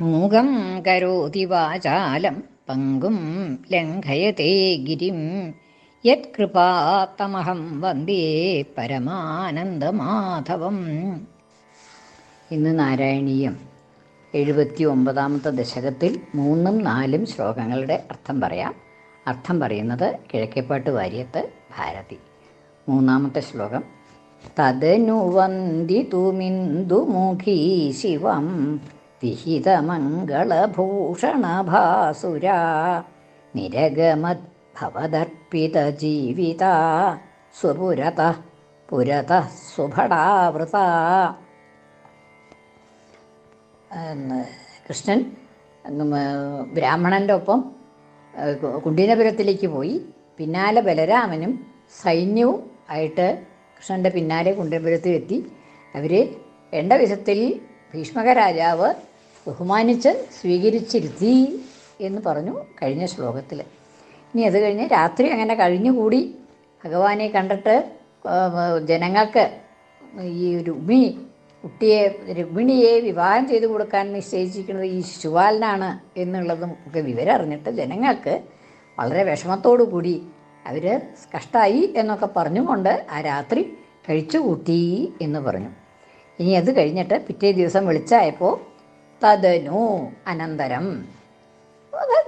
മൂകം കരോതി വാചാലം പങ്കും ലംഘയത്തെ ഗിരിം യത്കൃപാത്തമഹം വന്ദേ പരമാനന്ദമാധവം. ഇന്ന് നാരായണീയം 79ാമത്തെ ദശകത്തിൽ 3ഉം 4ഉം ശ്ലോകങ്ങളുടെ അർത്ഥം പറയാം. അർത്ഥം പറയുന്നത് കിഴക്കേപ്പാട്ട് വാര്യത്ത് ഭാരതി. 3ാമത്തെ ശ്ലോകം. തദനുവന്ദിതുമിന്ദുമുഖീ ശിവം വിഹിതമംഗളഭൂഷണഭാസുരാ നിരഗമദ്ഭവദർപ്പിതജീവിതാ സ്വപുരതഃ പുരതഃ സുഭടാവൃതാ. കൃഷ്ണൻ ബ്രാഹ്മണൻ്റെ ഒപ്പം കുണ്ടീനപുരത്തിലേക്ക് പോയി. പിന്നാലെ ബലരാമനും സൈന്യവും ആയിട്ട് കൃഷ്ണൻ്റെ പിന്നാലെ കുണ്ടീനപുരത്തിലെത്തി. അവർ വേണ്ട വിധത്തിൽ ഭീഷ്മക രാജാവ് ബഹുമാനിച്ച് സ്വീകരിച്ചിരുത്തി എന്ന് പറഞ്ഞു കഴിഞ്ഞ ശ്ലോകത്തിൽ. ഇനി അത് കഴിഞ്ഞ് രാത്രി അങ്ങനെ കഴിഞ്ഞുകൂടി ഭഗവാനെ കണ്ടിട്ട് ജനങ്ങൾക്ക് ഈ രുക്മിണിയെ വിവാഹം ചെയ്തു കൊടുക്കാൻ നിശ്ചയിച്ചിരിക്കുന്നത് ഈ ശിശുപാലനാണ് എന്നുള്ളതും ഒക്കെ വിവരം അറിഞ്ഞിട്ട് ജനങ്ങൾക്ക് വളരെ വിഷമത്തോടു കൂടി അവർ കഷ്ടമായി എന്നൊക്കെ പറഞ്ഞുകൊണ്ട് ആ രാത്രി കഴിച്ചുകൂട്ടി എന്ന് പറഞ്ഞു. ഇനി അത് കഴിഞ്ഞിട്ട് പിറ്റേ ദിവസം വെളിച്ചായപ്പോൾ തദനു അനന്തരം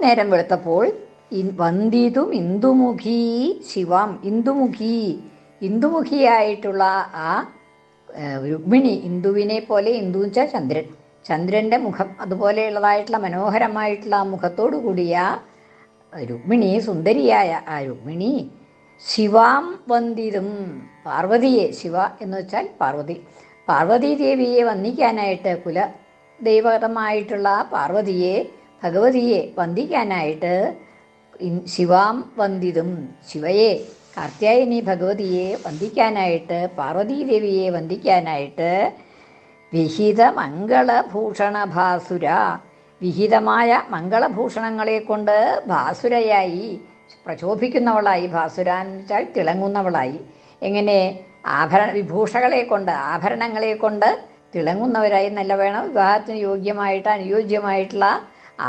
നേരം വെളുത്തപ്പോൾ വന്ദിതും ഇന്ദുമുഖി ശിവം ഇന്ദുമുഖിയായിട്ടുള്ള ആ രുക്മിണി, ഇന്ദുവിനെ പോലെ, ഇന്ദു വെച്ചാൽ ചന്ദ്രൻ, ചന്ദ്രൻ്റെ മുഖം അതുപോലെയുള്ളതായിട്ടുള്ള മനോഹരമായിട്ടുള്ള ആ മുഖത്തോടു കൂടിയ രുക്മിണി, സുന്ദരിയായ ആ രുക്മിണി ശിവാം വന്ദിതും, പാർവതിയെ, ശിവ എന്ന് വെച്ചാൽ പാർവതി, പാർവതീദേവിയെ വന്ദിക്കാനായിട്ട്, കുലദൈവതമായിട്ടുള്ള പാർവതിയെ, ഭഗവതിയെ വന്ദിക്കാനായിട്ട് ശിവാം വന്ദിതും, ശിവയെ, കാർത്യായനി ഭഗവതിയെ വന്ദിക്കാനായിട്ട്, പാർവതീദേവിയെ വന്ദിക്കാനായിട്ട് വിഹിത മംഗളഭൂഷണ ഭാസുര, വിഹിതമായ മംഗളഭൂഷണങ്ങളെ കൊണ്ട് ഭാസുരയായി, പ്രശോഭിക്കുന്നവളായി, ഭാസുര എന്ന് വെച്ചാൽ തിളങ്ങുന്നവളായി. എങ്ങനെ? വിഭൂഷകളെ കൊണ്ട്, ആഭരണങ്ങളെ കൊണ്ട് തിളങ്ങുന്നവരായി നല്ല വേണം. വിവാഹത്തിന് യോഗ്യമായിട്ട് അനുയോജ്യമായിട്ടുള്ള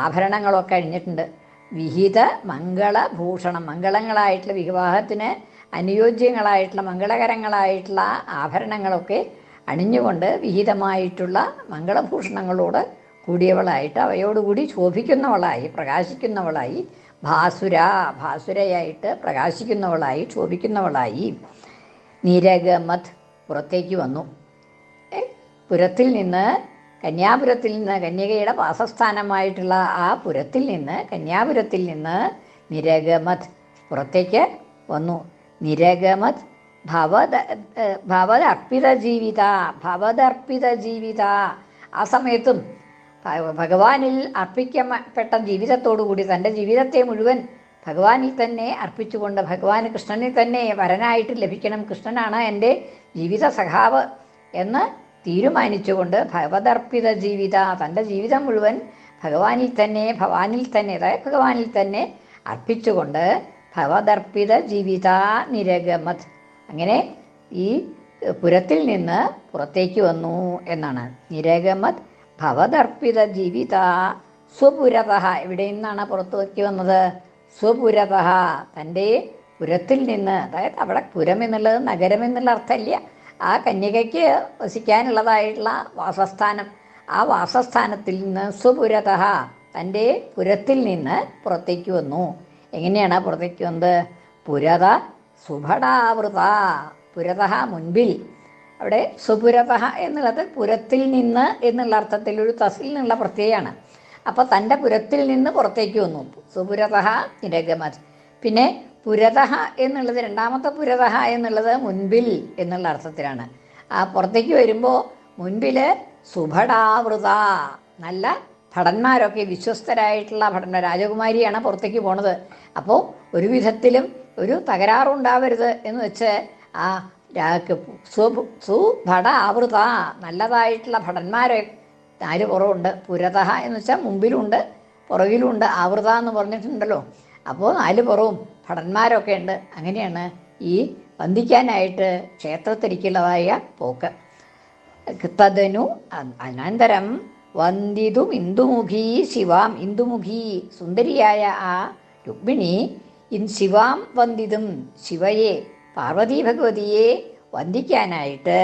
ആഭരണങ്ങളൊക്കെ അണിഞ്ഞിട്ടുണ്ട്. വിഹിത മംഗളഭൂഷണം, മംഗളങ്ങളായിട്ടുള്ള വിവാഹത്തിന് അനുയോജ്യങ്ങളായിട്ടുള്ള മംഗളകരങ്ങളായിട്ടുള്ള ആഭരണങ്ങളൊക്കെ അണിഞ്ഞുകൊണ്ട് വിഹിതമായിട്ടുള്ള മംഗളഭൂഷണങ്ങളോട് കൂടിയവളായിട്ട്, അവയോടുകൂടി ശോഭിക്കുന്നവളായി, പ്രകാശിക്കുന്നവളായി, ഭാസുരയായിട്ട് പ്രകാശിക്കുന്നവളായി, ശോഭിക്കുന്നവളായി. നിരഗമത്, പുറത്തേക്ക് വന്നു. പുരത്തിൽ നിന്ന്, കന്യാപുരത്തിൽ നിന്ന്, കന്യകയുടെ വാസസ്ഥാനമായിട്ടുള്ള ആ പുരത്തിൽ നിന്ന്, കന്യാപുരത്തിൽ നിന്ന് നിരഗമത്, പുറത്തേക്ക് വന്നു. നിരഗമത് ഭവദർപ്പിത ജീവിത, ആ സമയത്തും ഭഗവാനിൽ അർപ്പിക്കപ്പെട്ട ജീവിതത്തോടുകൂടി തൻ്റെ ജീവിതത്തെ മുഴുവൻ ഭഗവാനിൽ തന്നെ അർപ്പിച്ചുകൊണ്ട്, ഭഗവാന് കൃഷ്ണനിൽ തന്നെ വരനായിട്ട് ലഭിക്കണം, കൃഷ്ണനാണ് എൻ്റെ ജീവിത സഖാവ് എന്ന് തീരുമാനിച്ചുകൊണ്ട് ഭവദർപ്പിത ജീവിത, തൻ്റെ ജീവിതം മുഴുവൻ ഭഗവാനിൽ തന്നെ, അതായത് ഭഗവാനിൽ തന്നെ അർപ്പിച്ചുകൊണ്ട് ഭവദർപ്പിത ജീവിത നിരഗമത്, അങ്ങനെ ഈ പുരത്തിൽ നിന്ന് പുറത്തേക്ക് വന്നു എന്നാണ്. നിരഗമത് ഭവദർപ്പിത ജീവിത സ്വപുരതഃ, ഇവിടെ നിന്നാണ് പുറത്തേക്ക് വന്നത്? സ്വപുരതഃ, തൻ്റെ പുരത്തിൽ നിന്ന്, അതായത് അവിടെ പുരം എന്നുള്ളത് നഗരം എന്നുള്ള അർത്ഥമില്ല, ആ കന്യകയ്ക്ക് വസിക്കാനുള്ളതായിട്ടുള്ള വാസസ്ഥാനം, ആ വാസസ്ഥാനത്തിൽ നിന്ന് സ്വപുരതഃ, തൻ്റെ പുരത്തിൽ നിന്ന് പുറത്തേക്ക് വന്നു. എങ്ങനെയാണ് പുറത്തേക്ക് വന്നത്? പുരത സുഭടാവൃത, പുരതഃ മുൻപിൽ, അവിടെ സ്വപുരതഃ എന്നുള്ളത് പുരത്തിൽ നിന്ന് എന്നുള്ള അർത്ഥത്തിൽ ഒരു തസിൽ നിന്നുള്ള പ്രത്യയമാണ്. അപ്പോൾ തൻ്റെ പുരത്തിൽ നിന്ന് പുറത്തേക്ക് വന്നു, സുപുരതഃ നിരഗമത്. പിന്നെ പുരതഃ എന്നുള്ളത്, രണ്ടാമത്തെ പുരതഃ എന്നുള്ളത് മുൻപിൽ എന്നുള്ള അർത്ഥത്തിലാണ്. ആ പുറത്തേക്ക് വരുമ്പോൾ മുൻപിൽ സുഭടാവൃത, നല്ല ഭടന്മാരൊക്കെ, വിശ്വസ്തരായിട്ടുള്ള ഭടന്മാർ, രാജകുമാരിയാണ് പുറത്തേക്ക് പോണത്. അപ്പോൾ ഒരു വിധത്തിലും ഒരു തകരാറുണ്ടാവരുത് എന്ന് വെച്ച് ആ സുഭട ആവൃത, നല്ലതായിട്ടുള്ള ഭടന്മാരെ 4 പുറമുണ്ട്. പുരതഃ എന്ന് വെച്ചാൽ മുമ്പിലുണ്ട് പുറകിലുണ്ട്, ആവൃത എന്ന് പറഞ്ഞിട്ടുണ്ടല്ലോ. അപ്പോൾ 4 പുറവും ഭടന്മാരൊക്കെ ഉണ്ട്. അങ്ങനെയാണ് ഈ വന്ദിക്കാനായിട്ട് ക്ഷേത്രത്തിലേക്കുള്ളതായ പോക്ക്. തദനു അനന്തരം വന്ദിതും ഇന്ദുമുഖി ശിവാം. ഇന്ദുമുഖി സുന്ദരിയായ ആ രുക്മിണി ശിവാം വന്ദിതും, ശിവയെ പാർവതീ ഭഗവതിയെ വന്ദിക്കാനായിട്ട്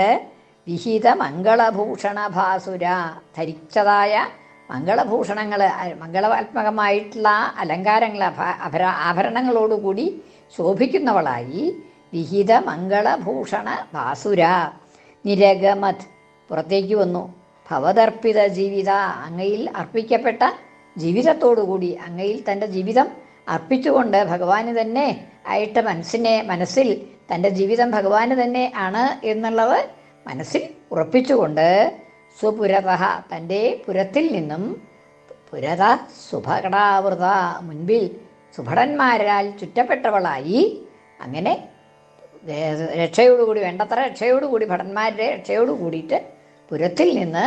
വിഹിത മംഗളഭൂഷണ ഭാസുര, ധരിച്ചതായ മംഗളഭൂഷണങ്ങൾ, മംഗളാത്മകമായിട്ടുള്ള അലങ്കാരങ്ങൾ, ആഭരണങ്ങളോടുകൂടി ശോഭിക്കുന്നവളായി വിഹിത മംഗളഭൂഷണ ഭാസുര നിരഗമത്, പുറത്തേക്ക് വന്നു. ഭവതർപ്പിത ജീവിത, അങ്ങയിൽ അർപ്പിക്കപ്പെട്ട ജീവിതത്തോടുകൂടി, അങ്ങയിൽ തൻ്റെ ജീവിതം അർപ്പിച്ചുകൊണ്ട് ഭഗവാന് തന്നെ ആയിട്ട് മനസ്സിൽ തൻ്റെ ജീവിതം ഭഗവാന് തന്നെ ആണ് എന്നുള്ളത് മനസ്സിൽ ഉറപ്പിച്ചുകൊണ്ട് സ്വപുരത, തൻ്റെ പുരത്തിൽ നിന്നും, പുരത സുഭകടാവൃത, മുൻപിൽ സുഭടന്മാരാൽ ചുറ്റപ്പെട്ടവളായി, അങ്ങനെ രക്ഷയോടുകൂടി, വേണ്ടത്ര രക്ഷയോടുകൂടി, ഭടന്മാരുടെ രക്ഷയോടു കൂടിയിട്ട് പുരത്തിൽ നിന്ന്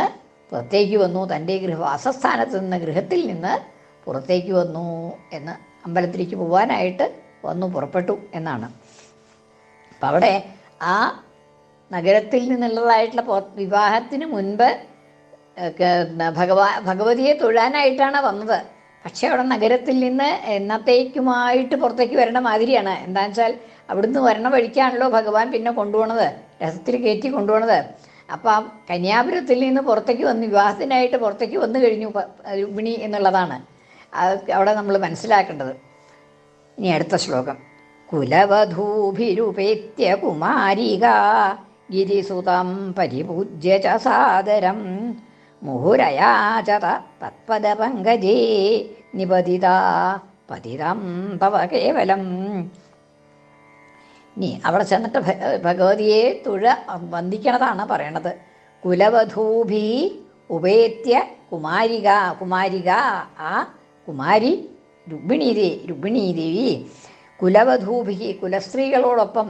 പുറത്തേക്ക് വന്നു. തൻ്റെ വാസസ്ഥാനത്ത് നിന്ന്, ഗൃഹത്തിൽ നിന്ന് പുറത്തേക്ക് വന്നു എന്ന്, അമ്പലത്തിലേക്ക് പോകാനായിട്ട് പുറപ്പെട്ടു എന്നാണ്. അപ്പം അവിടെ ആ നഗരത്തിൽ നിന്നുള്ളതായിട്ടുള്ള വിവാഹത്തിന് മുൻപ് ഭഗവതിയെ തൊഴാനായിട്ടാണ് വന്നത്. പക്ഷെ അവിടെ നഗരത്തിൽ നിന്ന് എന്നത്തേക്കുമായിട്ട് പുറത്തേക്ക് വരണ മാതിരിയാണ്. എന്താണെന്ന് വെച്ചാൽ അവിടുന്ന് വരണ വഴിക്കാണല്ലോ ഭഗവാൻ പിന്നെ കൊണ്ടുപോകണത്, രഥത്തിൽ കയറ്റി കൊണ്ടുപോകണത്. അപ്പം ആ കന്യാപുരത്തിൽ നിന്ന് പുറത്തേക്ക് വന്ന്, വിവാഹത്തിനായിട്ട് പുറത്തേക്ക് വന്നു കഴിഞ്ഞു രുക്മിണി എന്നുള്ളതാണ് അവിടെ നമ്മൾ മനസ്സിലാക്കേണ്ടത്. ഇനി അടുത്ത ശ്ലോകം. കുലവധൂഭിരുപേത്യ കുമാരിക ഗിരിസുതം പരിപൂജ്യ ച സാദരം മുഹുരയാചത തത്പദപങ്കജേ നിപതിത പതിതം തവ കേവലം. ഇനി അവിടെ ചെന്നിട്ട് ഭഗവതിയെ വന്ദിക്കണതാണ് പറയണത്. കുലവധൂഭി ഉപേത്യ കുമാരിക, കുമാരിക ആ കുമാരി രുക്മിണീദേവി കുലവധൂഭി, കുലസ്ത്രീകളോടൊപ്പം,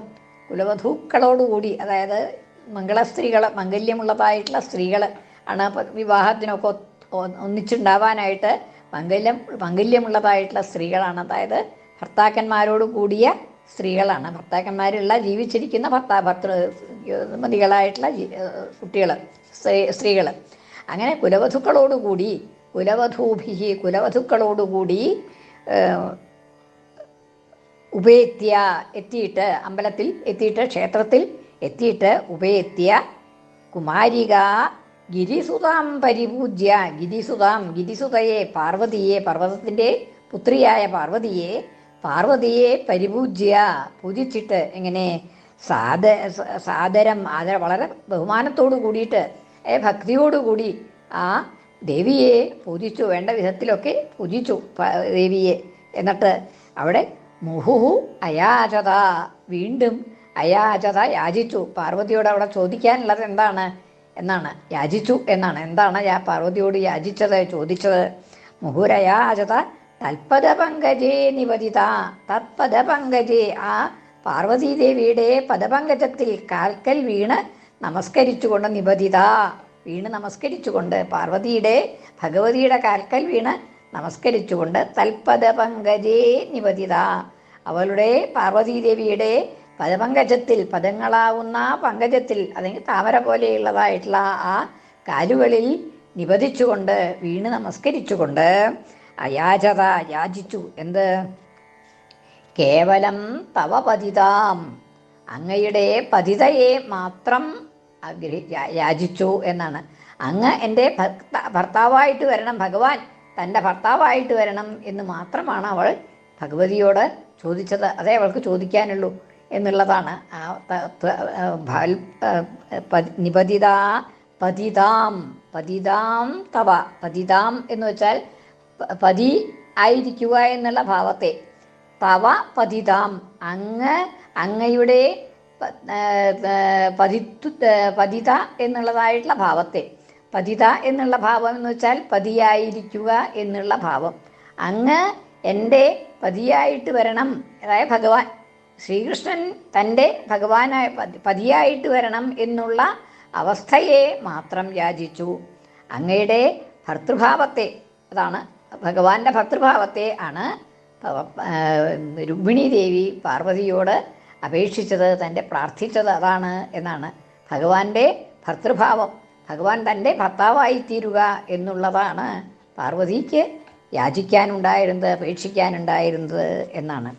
കുലവധൂക്കളോടുകൂടി, അതായത് മംഗല്യമുള്ളതായിട്ടുള്ള സ്ത്രീകൾ ആണ് വിവാഹത്തിനൊക്കെ ഒന്നിച്ചുണ്ടാവാനായിട്ട് മംഗല്യമുള്ളതായിട്ടുള്ള സ്ത്രീകളാണ്. അതായത് ഭർത്താക്കന്മാരോട് കൂടിയ സ്ത്രീകളാണ്, ഭർത്താക്കന്മാരുള്ള ജീവിച്ചിരിക്കുന്ന ഭർത്തൃമതികളായിട്ടുള്ള സ്ത്രീകൾ. അങ്ങനെ കുലവധുക്കളോടുകൂടി, കുലവധുക്കളോടുകൂടി ഉപേത്യ എത്തിയിട്ട്, അമ്പലത്തിൽ എത്തിയിട്ട്, ക്ഷേത്രത്തിൽ എത്തിയിട്ട്, ഉപേത്യ കുമാരിക ഗിരിസുതാം പരിപൂജ്യ, ഗിരിസുതയെ പാർവതിയെ, പർവ്വതത്തിൻ്റെ പുത്രിയായ പാർവതിയെ പരിപൂജ്യ, പൂജിച്ചിട്ട്, എങ്ങനെ സാദരം, വളരെ ബഹുമാനത്തോടു കൂടിയിട്ട്, ഭക്തിയോടുകൂടി ആ ദേവിയെ പൂജിച്ചു, വേണ്ട വിധത്തിലൊക്കെ പൂജിച്ചു ദേവിയെ. എന്നിട്ട് അവിടെ മുഹുഹു അയാചത, വീണ്ടും അയാചത, യാചിച്ചു. പാർവതിയോട് അവിടെ ചോദിക്കാനുള്ളത് എന്നാണ് യാചിച്ചു എന്നാണ്. എന്താണ് പാർവതിയോട് ചോദിച്ചത്? മുഹുരയാചത തൽപദപങ്കജേ നിപതിത, തത്പദപങ്കജേ, ആ പാർവതീദേവിയുടെ പദപങ്കജത്തിൽ കാൽക്കൽ വീണ് നമസ്കരിച്ചുകൊണ്ട്, നിപതിത വീണ് നമസ്കരിച്ചുകൊണ്ട്, ഭഗവതിയുടെ കാൽക്കൽ വീണ് നമസ്കരിച്ചുകൊണ്ട്, തൽപദപങ്കജേ നിപതിത, അവളുടെ പാർവതീദേവിയുടെ പദപങ്കജത്തിൽ, പദങ്ങളാവുന്ന പങ്കജത്തിൽ, അല്ലെങ്കിൽ താമര പോലെയുള്ളതായിട്ടുള്ള ആ കാലുകളിൽ നിപതിച്ചുകൊണ്ട്, വീണ് നമസ്കരിച്ചുകൊണ്ട്, അയാചത യാചിച്ചു. എന്ത്? കേവലം തവ പതിതാം, അങ്ങയുടെ പതിതയെ മാത്രം യാചിച്ചു എന്നാണ്. അങ്ങ് എൻ്റെ ഭർത്താവായിട്ട് വരണം, ഭഗവാൻ തൻ്റെ ഭർത്താവായിട്ട് വരണം എന്ന് മാത്രമാണ് അവൾ ഭഗവതിയോട് ചോദിച്ചത്. അതേ അവൾക്ക് ചോദിക്കാനുള്ളൂ എന്നുള്ളതാണ്. നിപതിത പതിതാം തവ, പതിതാം എന്ന് വെച്ചാൽ പതി ആയിരിക്കുക എന്നുള്ള ഭാവത്തെ, തവ പതിതാം, അങ്ങയുടെ പതിത എന്നുള്ളതായിട്ടുള്ള ഭാവത്തെ, പതിത എന്നുള്ള ഭാവം എന്ന് വെച്ചാൽ പതിയായിരിക്കുക എന്നുള്ള ഭാവം. അങ്ങ് എൻ്റെ പതിയായിട്ട് വരണം, അതായത് ഭഗവാൻ ശ്രീകൃഷ്ണൻ തൻ്റെ ഭഗവാനായ പതിയായിട്ട് വരണം എന്നുള്ള അവസ്ഥയെ മാത്രം യാചിച്ചു. അങ്ങയുടെ ഭർതൃഭാവത്തെ, അതാണ് ഭഗവാന്റെ ഭർതൃഭാവത്തെ ആണ് രുക്മിണി ദേവി പാർവതിയോട് അപേക്ഷിച്ചത്, തൻ്റെ പ്രാർത്ഥിച്ചത് അതാണ് എന്നാണ്. ഭഗവാന്റെ ഭർതൃഭാവം, ഭഗവാൻ തൻ്റെ ഭർത്താവായിത്തീരുക എന്നുള്ളതാണ് പാർവതിക്ക് യാചിക്കാനുണ്ടായിരുന്നത്, അപേക്ഷിക്കാനുണ്ടായിരുന്നത് എന്നാണ്.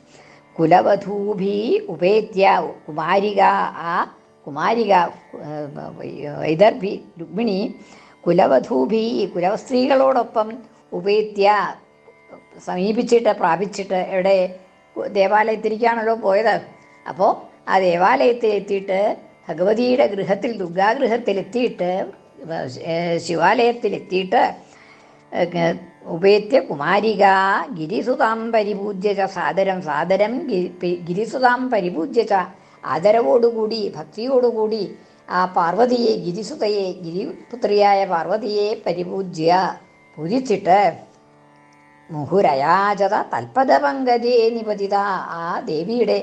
കുലവധൂഭി ഉപേത്യ കുമാരിക, ആ കുമാരിക വൈദർഭി രുക്മിണി കുലവധൂഭി കുലസ്ത്രീകളോടൊപ്പം ഉപേത്യ സമീപിച്ചിട്ട് പ്രാപിച്ചിട്ട്, എവിടെ ദേവാലയത്തിലേക്കാണല്ലോ പോയത്. അപ്പോൾ ആ ദേവാലയത്തിലെത്തിയിട്ട് ഭഗവതിയുടെ ഗൃഹത്തിൽ, ദുർഗാഗൃഹത്തിലെത്തിയിട്ട്, ശിവാലയത്തിലെത്തിയിട്ട് ഉപേത്യ കുമാരിക ഗിരിസുതാം പരിപൂജ്യ ച സാദരം, സാദരം ഗിരിസുതാം പരിപൂജ്യ ച, ആദരവോടുകൂടി ഭക്തിയോടുകൂടി ആ പാർവതിയെ, ഗിരിസുതയെ, ഗിരിപുത്രിയായ പാർവതിയെ പരിപൂജ്യ പൂജിച്ചിട്ട് മുഹുരയാചത തൽപദപങ്കജേ നിപതിത, ആ ദേവിയുടെ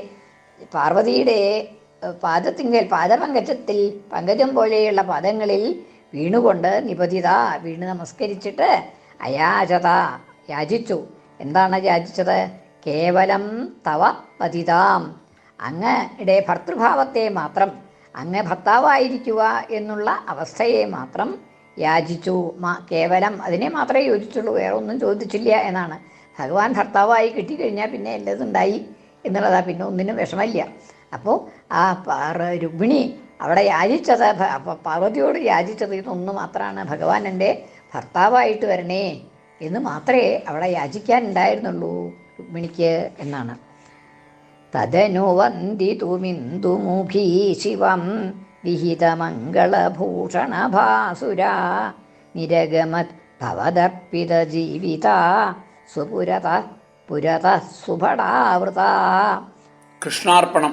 പാർവതിയുടെ പാദത്തിങ്കൽ, പാദപങ്കജത്തിൽ, പങ്കജം പോലെയുള്ള പാദങ്ങളിൽ വീണുകൊണ്ട് നിപതിത വീണ് നമസ്കരിച്ചിട്ട് അയാചത യാചിച്ചു. എന്താണ് യാചിച്ചത്? കേവലം തവ പതിതാം, അങ്ങയുടെ ഭർതൃഭാവത്തെ മാത്രം, അങ്ങ് ഭർത്താവായിരിക്കുക എന്നുള്ള അവസ്ഥയെ മാത്രം യാചിച്ചു. കേവലം അതിനെ മാത്രമേ യോജിച്ചുള്ളൂ, വേറെ ഒന്നും ചോദിച്ചില്ല എന്നാണ്. ഭഗവാൻ ഭർത്താവായി കിട്ടിക്കഴിഞ്ഞാൽ പിന്നെ എല്ലതുണ്ടായി എന്നുള്ളതാണ്, പിന്നെ ഒന്നിനും വിഷമമില്ല. അപ്പോൾ ആ രുക്മിണി അവിടെ യാചിച്ചത്, പാർവതിയോട് യാചിച്ചത് ഇതൊന്നു മാത്രമാണ്, ഭഗവാൻ എൻ്റെ ഭർത്താവായിട്ട് വരണേ എന്ന് മാത്രമേ അവിടെ യാചിക്കാനുണ്ടായിരുന്നുള്ളൂ രുക്മിണിക്ക് എന്നാണ്. തദനു വന്ദിതുമിന്ദുമുഖീ ശിവം വിഹിതമംഗളഭൂഷണഭാസുര നിരഗമത് ഭവദർപ്പിത ജീവിത സ്വപുരത പുരത സുഭടാവൃത. കൃഷ്ണാർപ്പണം.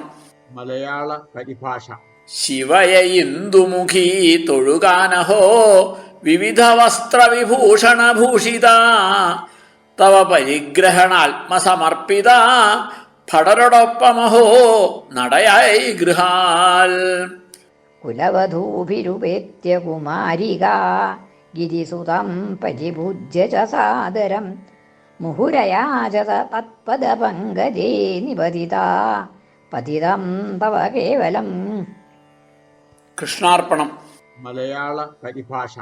മലയാള പരിഭാഷ. ശിവയ ഇന്ദുമുഖീ തൊഴുകാനഹോ വിവിധ വസ്ത്രവിഭൂഷണഭൂഷിത തവ പരിഗ്രഹണാത്മസമർപ്പിത ഭടരോടൊപ്പമഹോ നടയായി ഗൃഹാൽ. കുലവധൂഭിരുപേത്യ കുമാരിക ഗിരിസുതം പരിഭുജ്യ ച സാദരം മുഹുരയാചത തത്പദപങ്കജേ നിപതിത പതിതം തവ കേവലം. കൃഷ്ണാർപ്പണം. മലയാള പരിഭാഷ.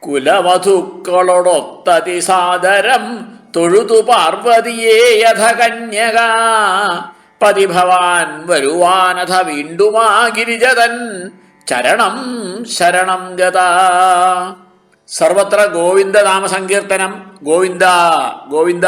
കുലവധുക്കളോടൊത്തതിസാദരം തൊഴുതു പാർവതിയെ യഥ കന്യക പതിഭവാൻ വരുവാനഥ വീണ്ടുമാ ഗിരിജതൻ ചരണം ശരണം ഗത. സർവത്ര ഗോവിന്ദ നാമസങ്കീർത്തനം. ഗോവിന്ദ ഗോവിന്ദ.